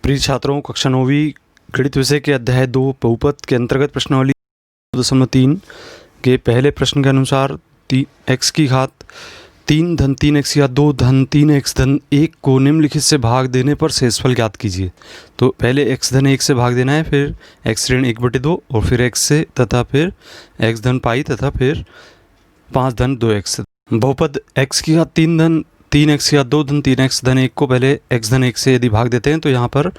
प्रिय छात्रों, कक्षा 9वीं गणित विषय के अध्याय 2 बहुपद के अंतर्गत प्रश्नावली 2.3 के पहले प्रश्न के अनुसार x की घात 3 धन 3x या 2 धन 3x धन 1 को निम्नलिखित से भाग देने पर शेषफल ज्ञात कीजिए। तो पहले x धन 1 से भाग देना है, फिर x ऋण 1/2 और फिर x से तथा फिर x धन पाई तथा फिर 5 धन 2x। बहुपद x की घात 3 धन 3x या 2 धन 3x धन 1 को पहले x धन 1 से यदि भाग देते हैं तो यहाँ पर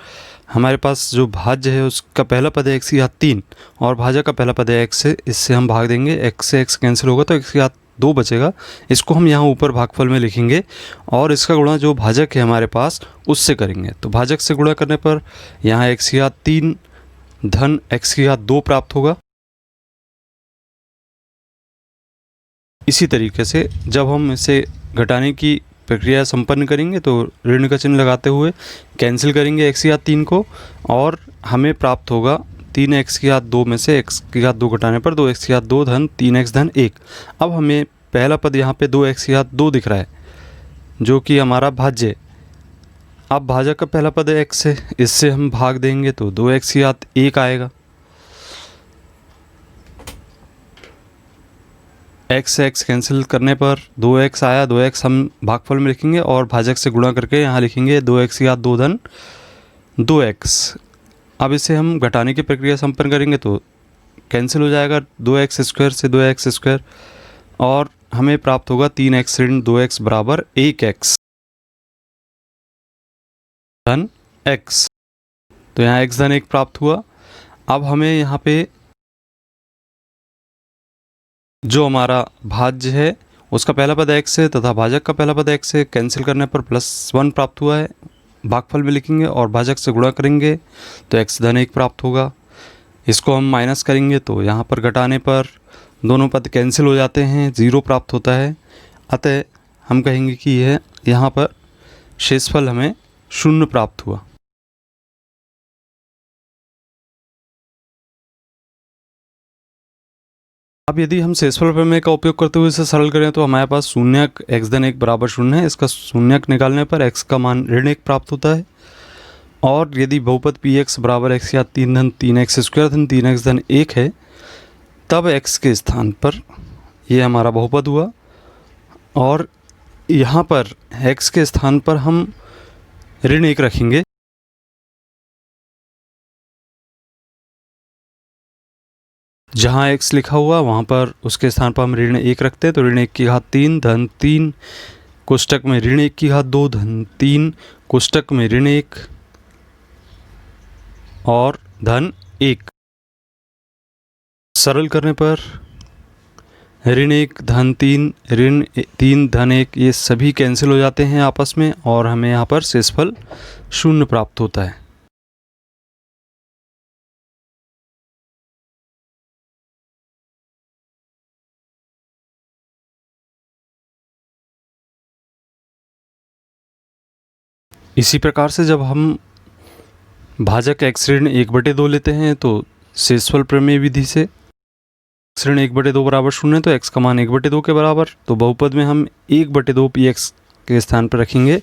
हमारे पास जो भाज्य है उसका पहला पद है x की घात 3 और भाजक का पहला पद है x से, इससे हम भाग देंगे। x से x कैंसिल होगा तो x की घात 2 बचेगा। इसको हम यहाँ ऊपर भागफल में लिखेंगे और इसका गुणा जो भाजक है हमारे पास उससे करेंगे। तो भाजक से गुणा करने पर यहाँ x की घात 3 धन x की घात 2 प्राप्त होगा। इसी तरीके से जब हम इसे घटाने की प्रक्रिया संपन्न करेंगे तो ऋण का चिन्ह लगाते हुए कैंसिल करेंगे x की घात 3 को और हमें प्राप्त होगा 3x की घात 2 में से x की घात 2 घटाने पर 2x की घात 2 धन 3x धन 1। अब हमें पहला पद यहाँ पे 2x की घात 2 दिख रहा है जो कि हमारा भाज्य। अब भाजक का पहला पद है x से, इससे हम भाग देंगे तो 2x की घात 1 आएगा। x से x कैंसिल करने पर 2x आया, 2x हम भागफल में लिखेंगे और भाजक से गुणा करके यहाँ लिखेंगे 2x की घात 2 धन 2x। अब इसे हम घटाने की प्रक्रिया संपन्न करेंगे तो कैंसिल हो जाएगा 2x स्क्वायर से 2x स्क्वायर और हमें प्राप्त होगा 3x ऋण 2x बराबर 1x धन x। तो यहाँ x धन 1 प्राप्त हुआ। अब हमें यहाँ पे जो हमारा भाज्य है उसका पहला पद x है तथा भाजक का पहला पद x है, कैंसिल करने पर +1 प्राप्त हुआ है। भागफल में लिखेंगे और भाजक से गुणा करेंगे तो x धन 1 प्राप्त होगा। इसको हम माइनस करेंगे तो यहाँ पर घटाने पर दोनों पद कैंसिल हो जाते हैं, 0 प्राप्त होता है। अतः हम कहेंगे कि यह यहाँ पर शेषफल हमें 0 प्राप्त हुआ। अब यदि हम शेषफल प्रमेय का उपयोग करते हुए इसे सरल करें तो हमारे पास शून्यक x धन 1 बराबर 0 है। इसका शून्यक निकालने पर x का मान ऋण 1 प्राप्त होता है। और यदि बहुपद px बराबर x या 3 धन 3x स्क्वायर धन 3x धन 1 है तब x के स्थान पर ये हमारा बहुपद हुआ और यहाँ पर x के स्थान पर हम ऋण 1 रखेंगे। जहाँ x लिखा हुआ वहाँ पर उसके स्थान पर हम ऋण 1 रखते हैं। तो ऋण 1 की घात 3 धन 3 कोष्टक में ऋण 1 की घात 2 धन 3 कोष्टक में ऋण 1 और धन 1। सरल करने पर ऋण 1 धन 3 ऋण 3 धन 1 ये सभी कैंसिल हो जाते हैं आपस में और हमें यहाँ पर शेषफल 0 प्राप्त होता है। इसी प्रकार से जब हम भाजक x ऋण 1/2 लेते हैं तो शेषफल प्रमेय विधि से x ऋण 1/2 बराबर 0 है तो x का मान 1/2 के बराबर। तो बहुपद में हम 1/2 px के स्थान पर रखेंगे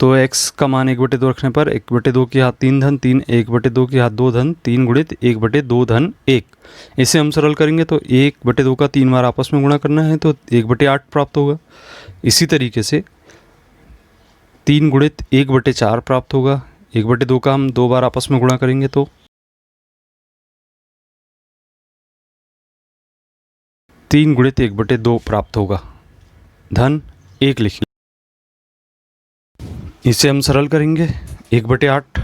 तो x का मान 1/2 रखने पर 1/2 की घात 3 धन 3 1/2 की घात 2 धन 3 गुणित 1/2 धन 1। इसे हम सरल करेंगे तो 1/2 का 3 बार आपस में गुणा करना है तो 1/8 प्राप्त होगा। इसी तरीके से 3 गुणित 1/4 प्राप्त होगा। 1/2 का हम 2 बार आपस में गुणा करेंगे तो 3 गुणित 1/2 प्राप्त होगा धन 1 लिखिए। इसे हम सरल करेंगे 1/8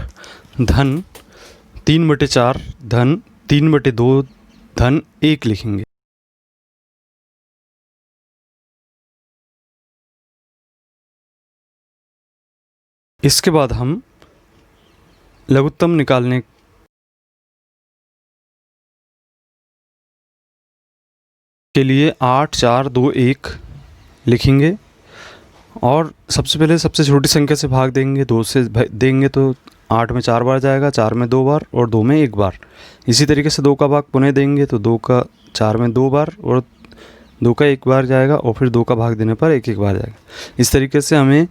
धन 3/4 धन 3/2 धन 1 लिखेंगे। इसके बाद हम लघुत्तम निकालने के लिए 8 4 2 1 लिखेंगे और सबसे पहले सबसे छोटी संख्या से भाग देंगे। 2 से देंगे तो 8 में 4 बार जाएगा, 4 में 2 बार और 2 में 1 बार। इसी तरीके से 2 का भाग पुनः देंगे तो 2 का 4 में 2 बार और 2 का 1 बार जाएगा और फिर 2 का भाग देने पर 1 1 बार जाएगा। इस तरीके से हमें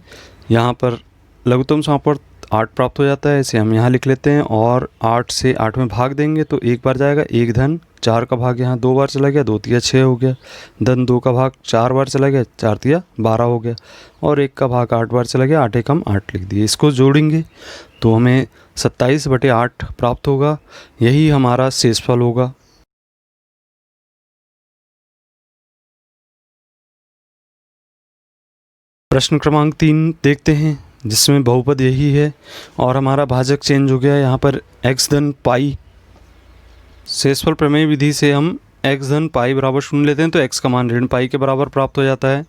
यहाँ पर लघुत्तम समापवर्त 8 प्राप्त हो जाता है, इसे हम यहाँ लिख लेते हैं और 8 से 8 में भाग देंगे तो एक बार जाएगा, एक धन 4 का भाग यहाँ 2 बार चला गया, 2 तिया 6 हो गया, धन 2 का भाग 4 बार चला गया, 4 तिया 12 हो गया, और 1 का भाग 8 बार चला गया, 8 एकम 8 लिख दिए। इसको जोड़ेंगे तो हमें 27/8 प्राप्त होगा, यही हमारा शेषफल होगा। प्रश्न क्रमांक 3 देखते हैं, जिसमें बहुपद यही है और हमारा भाजक चेंज हो गया है। यहाँ पर x धन पाई, शेषफल प्रमेय विधि से हम x धन पाई बराबर 0 लेते हैं तो x का मान ऋण पाई के बराबर प्राप्त हो जाता है।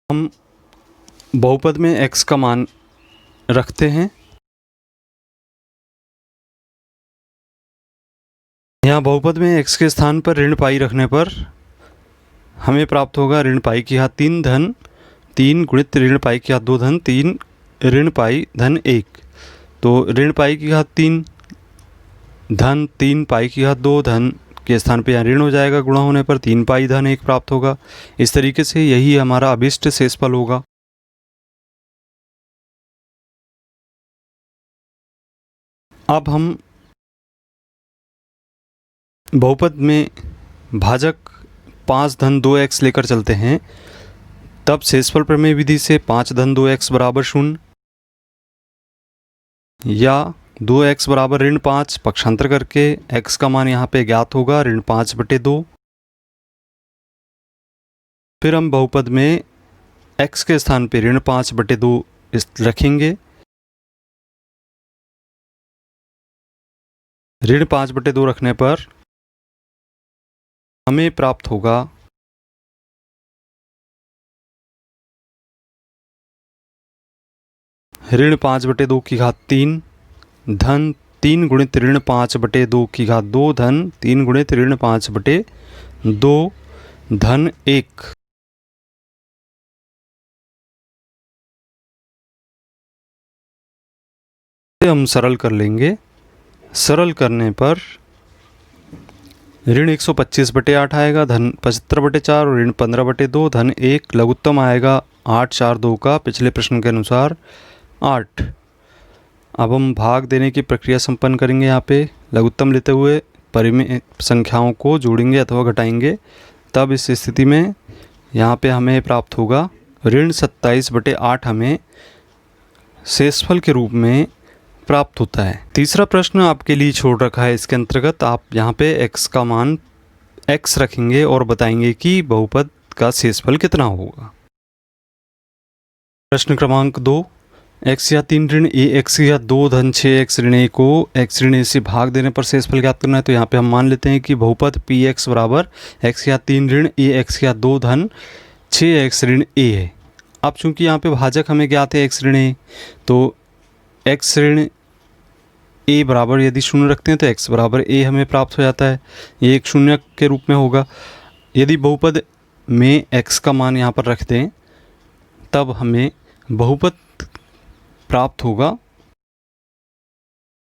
हम बहुपद में x का मान रखते हैं। यहाँ बहुपद में x के स्थान पर ऋण पाई रखने पर हमें प्राप्त होगा ऋण पाई की घात 3 धन 3 गुणित ऋण पाई की घात 2 धन 3 ऋण पाई धन 1। तो ऋण पाई की घात 3 धन 3 पाई की घात 2 धन के स्थान पे यहाँ ऋण हो जाएगा, गुणा होने पर 3 पाई धन 1 प्राप्त होगा। इस तरीके से यही हमारा अभिष्ट शेषफल होगा। अब हम बहुपद में भाजक 5 धन 2x लेकर चलते हैं, तब शेषफल प्रमेय विधि से 5 धन 2x बराबर 0 या 2x बराबर ऋण 5 पक्षांतर करके x का मान यहाँ पे ज्ञात होगा ऋण 5/2। फिर हम बहुपद में x के स्थान पे ऋण 5/2 रखेंगे। ऋण 5/2 रखने पर हमें प्राप्त होगा ऋण 5/2 की घात 3 धन 3 गुणित ऋण 5/2 की घात 2 धन 3 गुणित ऋण 5/2 धन 1। हम सरल कर लेंगे। सरल करने पर ऋण 125/8 आएगा, धन 75/4 और ऋण 15/2 धन 1। लघुत्तम आएगा 8 4 2 का, पिछले प्रश्न के अनुसार 8। अब हम भाग देने की प्रक्रिया संपन्न करेंगे। यहाँ पे लघुत्तम लेते हुए परिमेय संख्याओं को जोड़ेंगे अथवा घटाएंगे, तब इस स्थिति में यहाँ पे हमें प्राप्त होगा ऋण 27/8 हमें शेषफल के रूप में प्राप्त होता है। तीसरा प्रश्न आपके लिए छोड़ रखा है, इसके अंतर्गत आप यहाँ पे x का मान x रखेंगे और बताएंगे कि बहुपद का शेषफल कितना होगा। प्रश्न क्रमांक 2, x या 3 ऋण a x या 2 धन 6x ऋण a को x ऋण a से भाग देने पर शेषफल ज्ञात करना है। तो यहाँ पे हम मान लेते हैं कि बहुपद px बराबर x या 3 ऋण a x या 2 धन 6x ऋण a है। अब चूंकि यहाँ पे भाजक हमें ज्ञात है x ऋण a, तो x ऋण a बराबर यदि 0 रखते हैं तो x बराबर a हमें प्राप्त हो जाता है, ये एक शून्य के रूप में होगा। यदि बहुपद में x का मान यहाँ पर रख दें तब हमें बहुपद प्राप्त होगा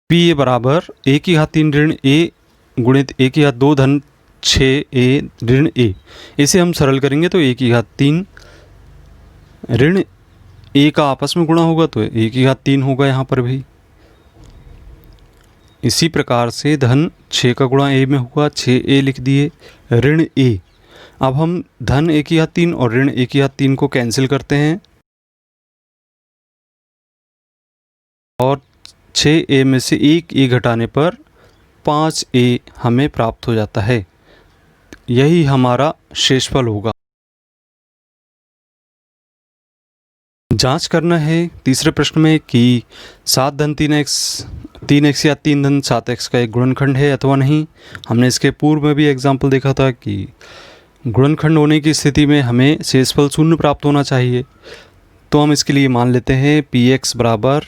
p बराबर a की घात 3 ऋण a गुणित a की घात 2 धन 6a ऋण a। इसे हम सरल करेंगे तो a की घात 3 ऋण a का आपस में गुणा होगा तो a की घात 3 होगा यहाँ पर भी। इसी प्रकार से धन 6 का गुणा a में होगा, 6a लिख दिए ऋण a। अब हम धन a की घात 3 और ऋण a की घात 3 को कैंसिल करते हैं और 6a में से 1a घटाने पर 5a हमें प्राप्त हो जाता है, यही हमारा शेषफल होगा। जांच करना है तीसरे प्रश्न में कि 7 धन 3x या 3 धन 7x का एक गुणनखंड है अथवा नहीं। हमने इसके पूर्व में भी एग्जाम्पल देखा था कि गुणनखंड होने की स्थिति में हमें शेषफल 0 प्राप्त होना चाहिए। तो हम इसके लिए मान लेते हैं px बराबर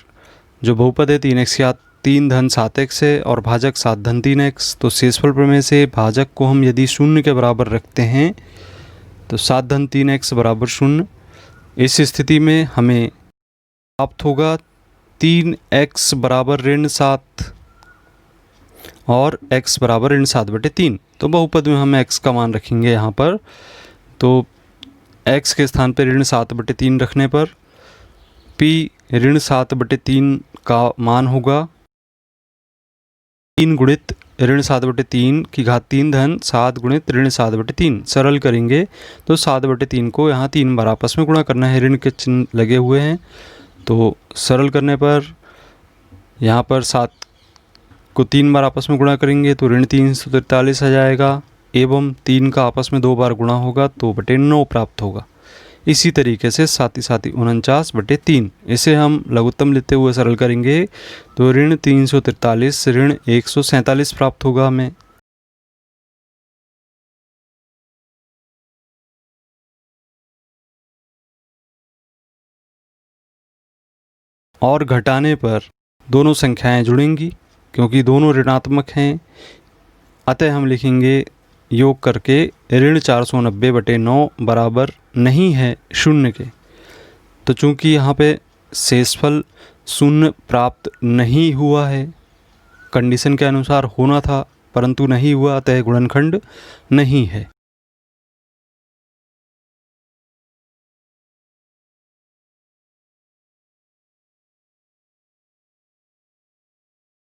जो बहुपद है 3x या 3 धन 7x है और भाजक 7 धन 3x। तो शेषफल प्रमेय से भाजक को हम यदि 0 के बराबर रखते हैं तो 7 धन 3x बराबर 0। इस स्थिति में हमें प्राप्त होगा 3x बराबर ऋण 7 और x बराबर ऋण 7/3। तो बहुपद में हम x का मान रखेंगे यहाँ पर, तो x के स्थान पर ऋण 7/3 रखने पर p ऋण 7/3 का मान होगा 3 गुणित ऋण 7/3 की घात 3 धन 7 गुणित ऋण 7/3। सरल करेंगे तो 7/3 को यहाँ 3 बार आपस में गुणा करना है, ऋण के चिन्ह लगे हुए हैं। तो सरल करने पर यहाँ पर 7 को 3 बार आपस में गुणा करेंगे तो ऋण 343 आ जाएगा, एवं 3 का आपस में 2 बार गुणा होगा तो 2/9 प्राप्त होगा। इसी तरीके से साथ ही 49/3, इसे हम लघुत्तम लेते हुए सरल करेंगे तो ऋण 343 ऋण 147 प्राप्त होगा हमें। और घटाने पर दोनों संख्याएं जुड़ेंगी क्योंकि दोनों ऋणात्मक हैं, अतः हम लिखेंगे योग करके ऋण 490/9 बराबर नहीं है शून्य के। तो चूंकि यहाँ पे शेषफल शून्य प्राप्त नहीं हुआ है, कंडीशन के अनुसार होना था परंतु नहीं हुआ, अतः गुणनखंड नहीं है।